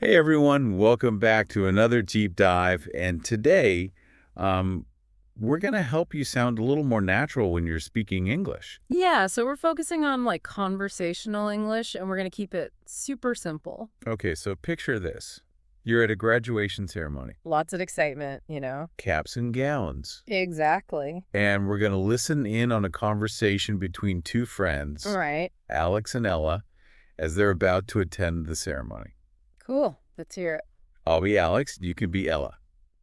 Hey everyone, welcome back to another deep dive. And today, we're going to help you sound a little more natural when you're speaking English. Yeah, so we're focusing on conversational English and we're going to keep it super simple. Okay, so picture this. You're at a graduation ceremony, Lots of excitement. caps and gowns, Exactly. and we're going to listen in on a conversation between two friends, Right. Alex and Ella, as they're about to attend the ceremony. Cool. Let's hear it. I'll be Alex, you can be Ella.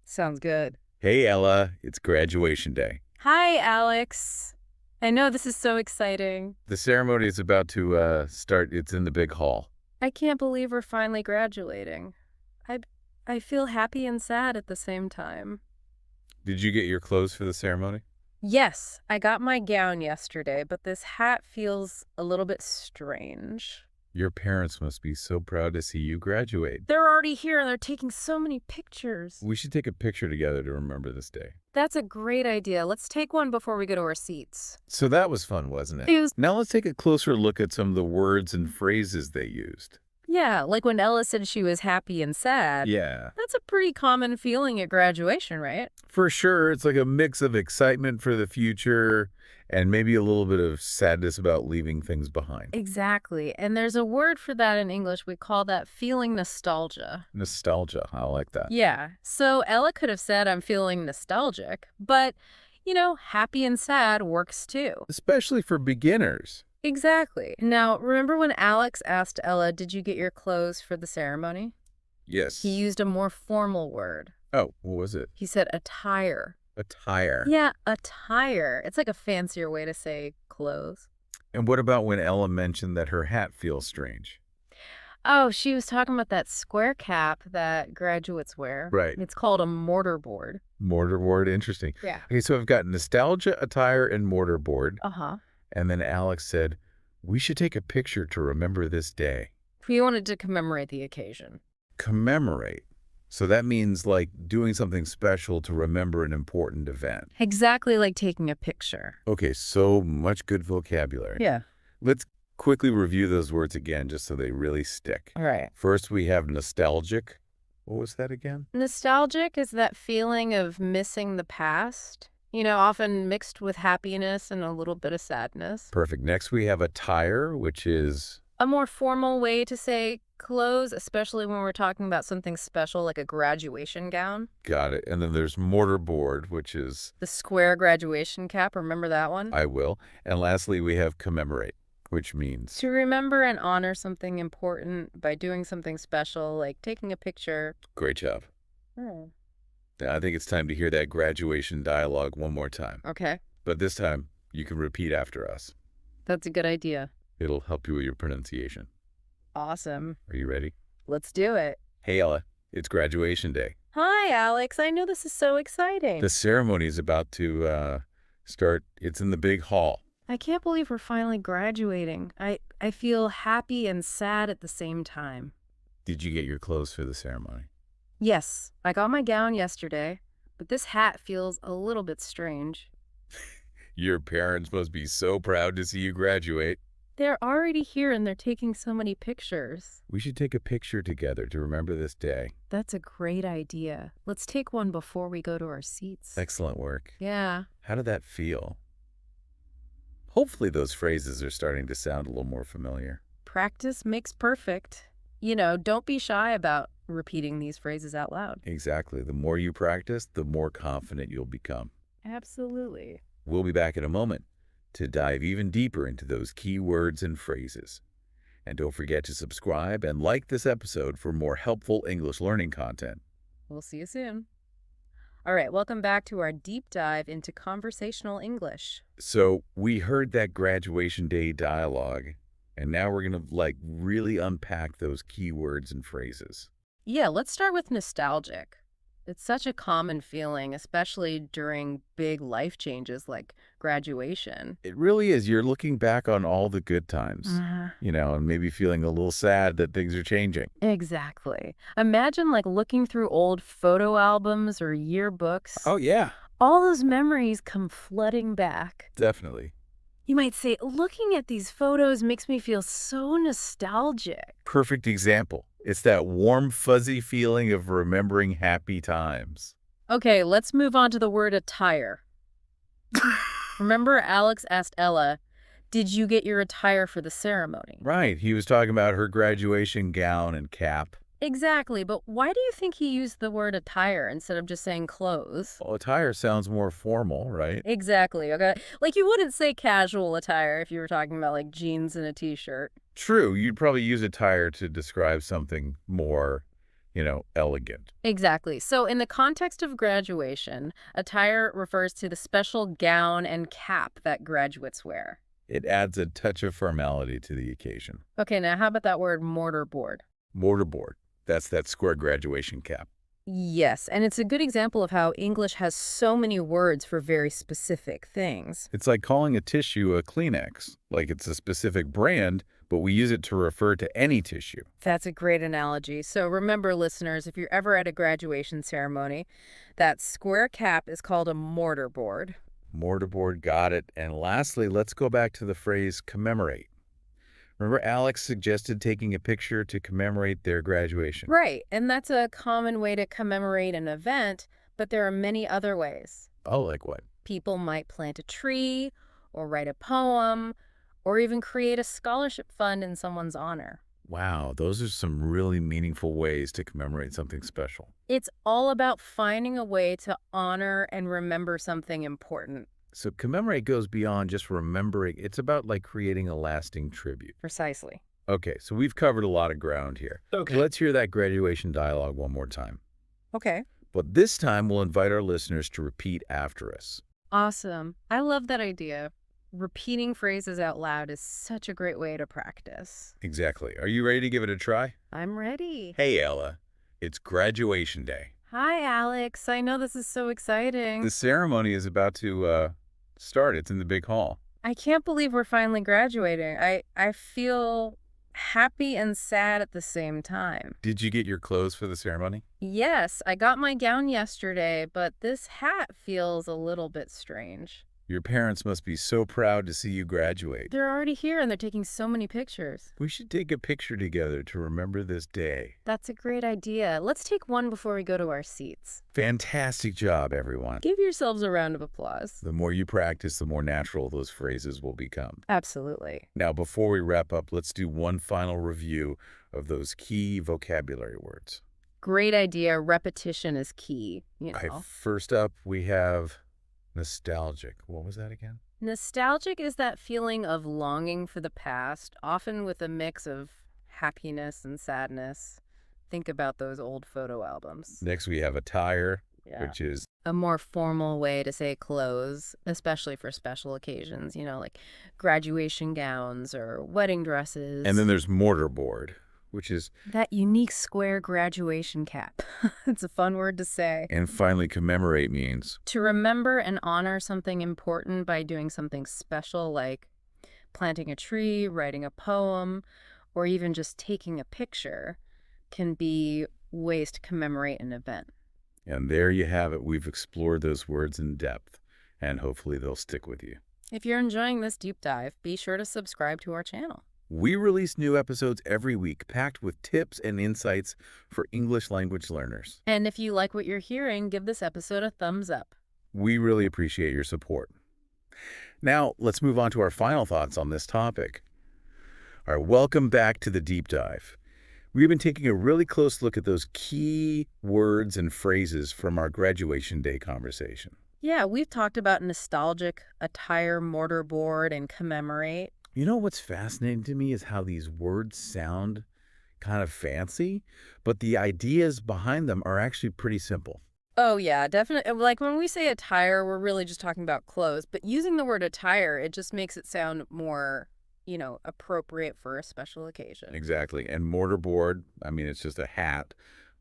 Sounds good. Hey Ella, it's graduation day. Hi, Alex. I know this is so exciting. The ceremony is about to start. It's in the big hall. I can't believe we're finally graduating. I feel happy and sad at the same time. Did you get your clothes for the ceremony? Yes, I got my gown yesterday, but this hat feels a little bit strange. Your parents must be so proud to see you graduate. They're already here and they're taking so many pictures. We should take a picture together to remember this day. That's a great idea. Let's take one before we go to our seats. So that was fun, wasn't it? It was, Now let's take a closer look at some of the words and phrases they used. yeah, like when Ella said she was happy and sad. Yeah. That's a pretty common feeling at graduation, right? For sure, it's like a mix of excitement for the future and maybe a little bit of sadness about leaving things behind. Exactly. And there's a word for that in English. We call that feeling nostalgia. Nostalgia, I like that. Yeah. So Ella could have said, I'm feeling nostalgic, but, happy and sad works too. Especially for beginners. Exactly. Now, remember when Alex asked Ella, did you get your clothes for the ceremony? Yes. He used a more formal word. Oh, what was it? He said attire. Attire. Yeah, attire. It's like a fancier way to say clothes. And what about when Ella mentioned that her hat feels strange? Oh, she was talking about that square cap that graduates wear. Right. It's called a mortarboard. Mortarboard, interesting. Yeah. Okay, so I've got nostalgia, attire, and mortarboard. Uh-huh. And then Alex said, we should take a picture to remember this day. We wanted to commemorate the occasion. Commemorate. So that means like doing something special to remember an important event. Exactly like taking a picture. Okay, so much good vocabulary. Yeah. Let's quickly review those words again just so they really stick. All right. First, we have nostalgic. What was that again? Nostalgic is that feeling of missing the past, often mixed with happiness and a little bit of sadness. Perfect. Next, we have attire, which is... A more formal way to say clothes, especially when we're talking about something special like a graduation gown. Got it. And then there's mortarboard, which is... The square graduation cap, remember that one? I will. And lastly, we have commemorate, which means... To remember and honor something important by doing something special, like taking a picture. Great job. Oh. Now, I think it's time to hear that graduation dialogue one more time. Okay, But this time, you can repeat after us. that's a good idea. It'll help you with your pronunciation. Awesome. Are you ready? Let's do it. Hey, Ella. It's graduation day. Hi, Alex. I know this is so exciting. The ceremony is about to start. It's in the big hall. I can't believe we're finally graduating. I feel happy and sad at the same time. Did you get your clothes for the ceremony? Yes, I got my gown yesterday, but this hat feels a little bit strange. Your parents must be so proud to see you graduate. They're already here and they're taking so many pictures. We should take a picture together to remember this day. That's a great idea. Let's take one before we go to our seats. Excellent work. Yeah. How did that feel? Hopefully those phrases are starting to sound a little more familiar. Practice makes perfect. Don't be shy about repeating these phrases out loud. Exactly. The more you practice, the more confident you'll become. Absolutely. We'll be back in a moment to dive even deeper into those key words and phrases. And don't forget to subscribe and like this episode for more helpful English learning content. We'll see you soon. All right, welcome back to our deep dive into conversational English. So we heard that graduation day dialogue, and now we're going to really unpack those key words and phrases. Yeah, let's start with nostalgic. It's such a common feeling, especially during big life changes like graduation. It really is. You're looking back on all the good times, and maybe feeling a little sad that things are changing. Exactly. Imagine looking through old photo albums or yearbooks. Oh, yeah. All those memories come flooding back. Definitely. You might say, looking at these photos makes me feel so nostalgic. Perfect example. It's that warm, fuzzy feeling of remembering happy times. Okay, let's move on to the word attire. Remember Alex asked Ella, "Did you get your attire for the ceremony?" Right, he was talking about her graduation gown and cap. Exactly, but why do you think he used the word attire instead of just saying clothes? Well, attire sounds more formal, right? Exactly, okay? Like, you wouldn't say casual attire if you were talking about, like, jeans and a t-shirt. True, you'd probably use attire to describe something more, elegant. Exactly. So, in the context of graduation, attire refers to the special gown and cap that graduates wear. It adds a touch of formality to the occasion. Okay, now how about that word mortarboard? Mortarboard. That's that square graduation cap. Yes, and it's a good example of how English has so many words for very specific things. It's like calling a tissue a Kleenex. Like it's a specific brand, but we use it to refer to any tissue. That's a great analogy. So remember, listeners, if you're ever at a graduation ceremony, that square cap is called a mortarboard. Mortarboard, got it. And lastly, let's go back to the phrase commemorate. Remember Alex suggested taking a picture to commemorate their graduation? Right, and that's a common way to commemorate an event, but there are many other ways. Oh, like what? People might plant a tree, or write a poem, or even create a scholarship fund in someone's honor. Wow, those are some really meaningful ways to commemorate something special. It's all about finding a way to honor and remember something important. So commemorate goes beyond just remembering. It's about like creating a lasting tribute. Precisely. Okay, so we've covered a lot of ground here. Okay. Let's hear that graduation dialogue one more time. Okay. But this time we'll invite our listeners to repeat after us. Awesome. I love that idea. Repeating phrases out loud is such a great way to practice. Exactly. Are you ready to give it a try? I'm ready. Hey, Ella. It's graduation day. Hi, Alex. I know this is so exciting. The ceremony is about to start. It's in the big hall. I can't believe we're finally graduating. I feel happy and sad at the same time. Did you get your clothes for the ceremony? Yes, I got my gown yesterday, but this hat feels a little bit strange. Your parents must be so proud to see you graduate. They're already here and they're taking so many pictures. We should take a picture together to remember this day. That's a great idea. Let's take one before we go to our seats. Fantastic job, everyone. Give yourselves a round of applause. The more you practice, the more natural those phrases will become. Absolutely. Now, before we wrap up, let's do one final review of those key vocabulary words. Great idea. Repetition is key, All right, first up, we have nostalgic. What was that again? Nostalgic is that feeling of longing for the past, often with a mix of happiness and sadness. Think about those old photo albums. Next, we have attire, Yeah. which is A more formal way to say clothes, especially for special occasions, like graduation gowns or wedding dresses. and then there's mortarboard, which is, that unique square graduation cap. It's a fun word to say. and finally, commemorate means. To remember and honor something important by doing something special like planting a tree, writing a poem, or even just taking a picture can be ways to commemorate an event. And there you have it. We've explored those words in depth, and hopefully they'll stick with you. If you're enjoying this deep dive, be sure to subscribe to our channel. We release new episodes every week packed with tips and insights for English language learners. And if you like what you're hearing, give this episode a thumbs up. We really appreciate your support. Now, let's move on to our final thoughts on this topic. All right, welcome back to the deep dive. We've been taking a really close look at those key words and phrases from our graduation day conversation. Yeah, we've talked about nostalgic, attire, mortarboard, and commemorate. You know what's fascinating to me is how these words sound kind of fancy, but the ideas behind them are actually pretty simple. Oh, yeah, definitely. Like when we say attire, we're really just talking about clothes. But using the word attire, it just makes it sound more, appropriate for a special occasion. Exactly. And mortarboard, I mean, it's just a hat,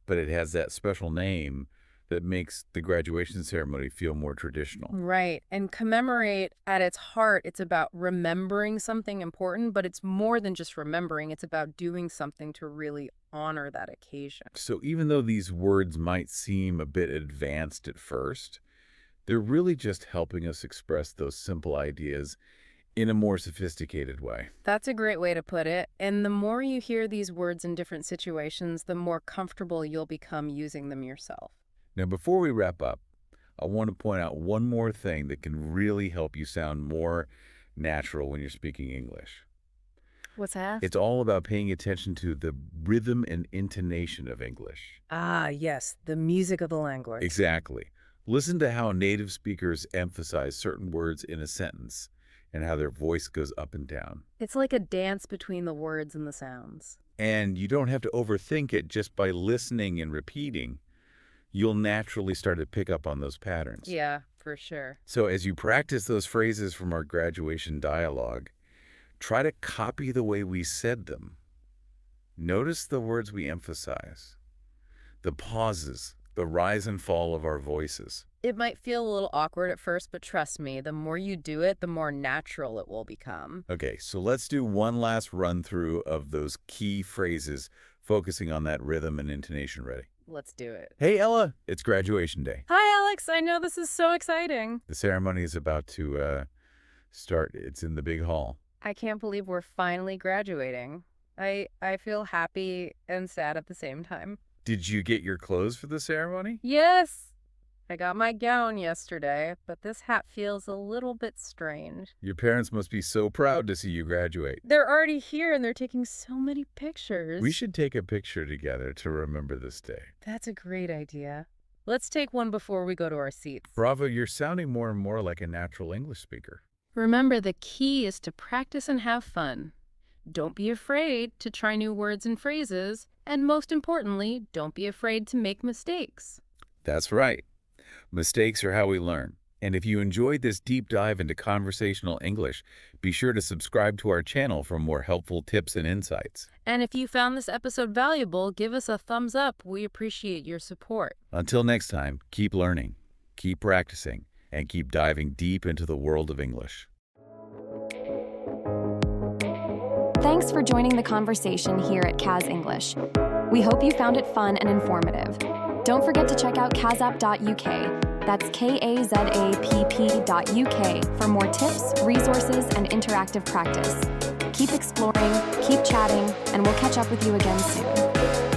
but it has that special name that makes the graduation ceremony feel more traditional. Right. And commemorate, at its heart, it's about remembering something important, but it's more than just remembering. It's about doing something to really honor that occasion. So even though these words might seem a bit advanced at first, they're really just helping us express those simple ideas in a more sophisticated way. That's a great way to put it. And the more you hear these words in different situations, the more comfortable you'll become using them yourself. Now, before we wrap up, I want to point out one more thing that can really help you sound more natural when you're speaking English. What's that? It's all about paying attention to the rhythm and intonation of English. Ah, yes, the music of the language. Exactly. Listen to how native speakers emphasize certain words in a sentence and how their voice goes up and down. It's like a dance between the words and the sounds. And you don't have to overthink it just by listening and repeating. You'll naturally start to pick up on those patterns. Yeah, for sure. So as you practice those phrases from our graduation dialogue, try to copy the way we said them. Notice the words we emphasize, the pauses, the rise and fall of our voices. It might feel a little awkward at first, but trust me, the more you do it, the more natural it will become. Okay, so let's do one last run through of those key phrases, focusing on that rhythm and intonation. Ready? Let's do it. Hey, Ella, it's graduation day. Hi, Alex. I know this is so exciting. The ceremony is about to start. It's in the big hall. I can't believe we're finally graduating. I feel happy and sad at the same time. Did you get your clothes for the ceremony? Yes! I got my gown yesterday, but this hat feels a little bit strange. Your parents must be so proud to see you graduate. They're already here and they're taking so many pictures. We should take a picture together to remember this day. That's a great idea. Let's take one before we go to our seats. Bravo, you're sounding more and more like a natural English speaker. Remember, the key is to practice and have fun. Don't be afraid to try new words and phrases, and most importantly, don't be afraid to make mistakes. That's right. Mistakes are how we learn. And if you enjoyed this deep dive into conversational English, be sure to subscribe to our channel for more helpful tips and insights. And if you found this episode valuable, give us a thumbs up. We appreciate your support. Until next time, keep learning, keep practicing, and keep diving deep into the world of English. Thanks for joining the conversation here at Kaz English. We hope you found it fun and informative. Don't forget to check out kazapp.uk. That's kazapp.uk for more tips, resources, and interactive practice. Keep exploring, keep chatting, and we'll catch up with you again soon.